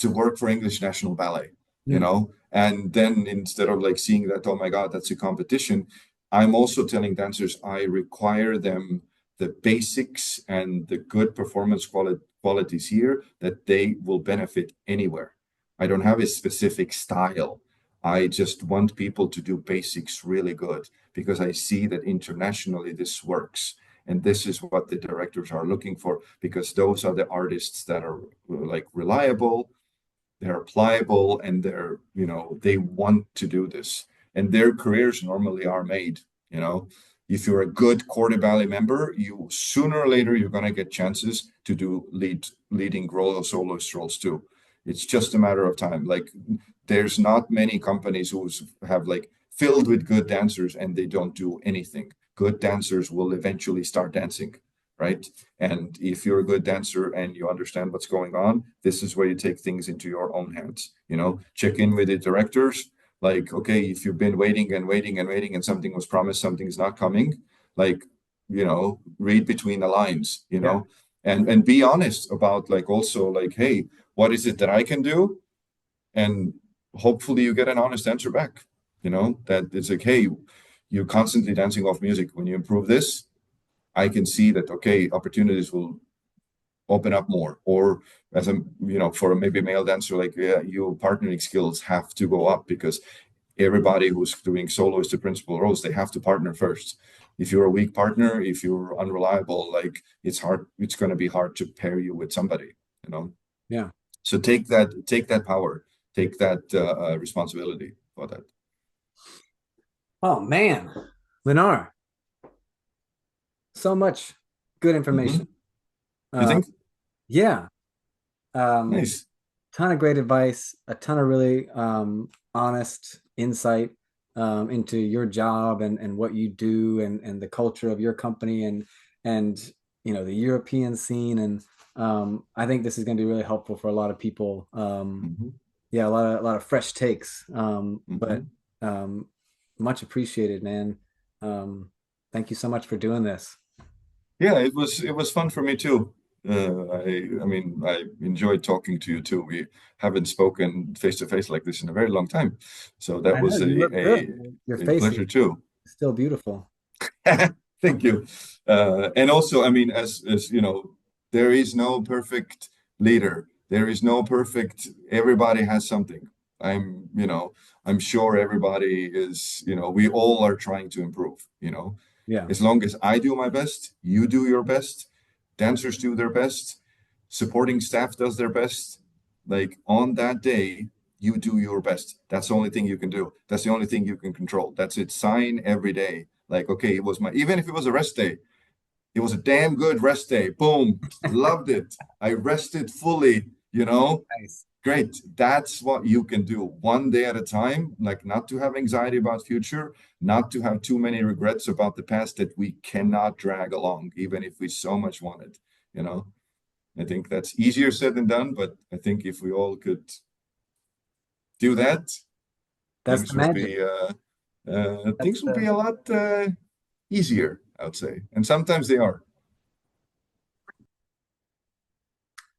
work for English National Ballet, Hmm. and then instead of like seeing that, oh my God, that's a competition, I'm also telling dancers I require them the basics and the good performance qualities here that they will benefit anywhere. I don't have a specific style. I just want people to do basics really good because I see that internationally this works. And this is what the directors are looking for because those are the artists that are like reliable, they're pliable, and they're, they want to do this. And their careers normally are made, you know. If you're a good corps ballet member, you sooner or later you're gonna get chances to do leading role or soloist roles too. It's just a matter of time. Like there's not many companies who have like filled with good dancers and they don't do anything. Good dancers will eventually start dancing, right? And if you're a good dancer and you understand what's going on, this is where you take things into your own hands. Check in with the directors. Like, okay, if you've been waiting and waiting and waiting and something was promised, something's not coming, like, read between the lines, Yeah. and be honest about like also like, hey, what is it that I can do? And hopefully you get an honest answer back, that it's like, hey, you're constantly dancing off music. When you improve this, I can see that, okay, opportunities will open up more. Or as a, for a maybe male dancer, like, yeah, your partnering skills have to go up because everybody who's doing soloist to principal roles, they have to partner first. If you're a weak partner, if you're unreliable, like it's hard, it's going to be hard to pair you with somebody, Yeah. So take that power, take that responsibility for that. Oh man, Linnar, so much good Mm-hmm. information. You Uh, think? yeah. Um, Nice. Ton of great advice, a ton of really honest insight into your job and what you do and the culture of your company and the European scene. And I think this is going to be really helpful for a lot of people. Mm-hmm. Yeah, a lot of fresh takes. But Mm-hmm. um, much appreciated, man. Thank you so much for doing this. Yeah, it was fun for me too. I enjoyed talking to you too. We haven't spoken face to face like this in a very long time, so that I know was you look a good. Your a face is pleasure too. still beautiful. Thank you. And also, I mean, as you know, there is no perfect leader. There is no perfect. Everybody has something. I'm sure everybody is. We all are trying to improve. Yeah. As long as I do my best, you do your best, dancers do their best, supporting staff does their best. Like on that day, you do your best. That's the only thing you can do. That's the only thing you can control. That's it. Sign every day. Like, okay, even if it was a rest day, it was a damn good rest day. Boom. Loved it. I rested fully. Nice. Great. That's what you can do one day at a time, like not to have anxiety about future, not to have too many regrets about the past that we cannot drag along, even if we so much want it. You know, I think that's easier said than done, but I think if we all could do that, That's the magic. That's things will be the a lot easier, I would say. And sometimes they are.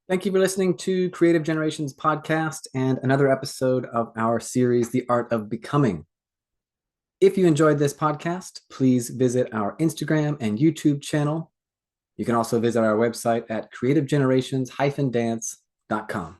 Thank you for listening to Creative Generations podcast and another episode of our series, The Art of Becoming. If you enjoyed this podcast, please visit our Instagram and YouTube channel. You can also visit our website at creativegenerations-dance.com.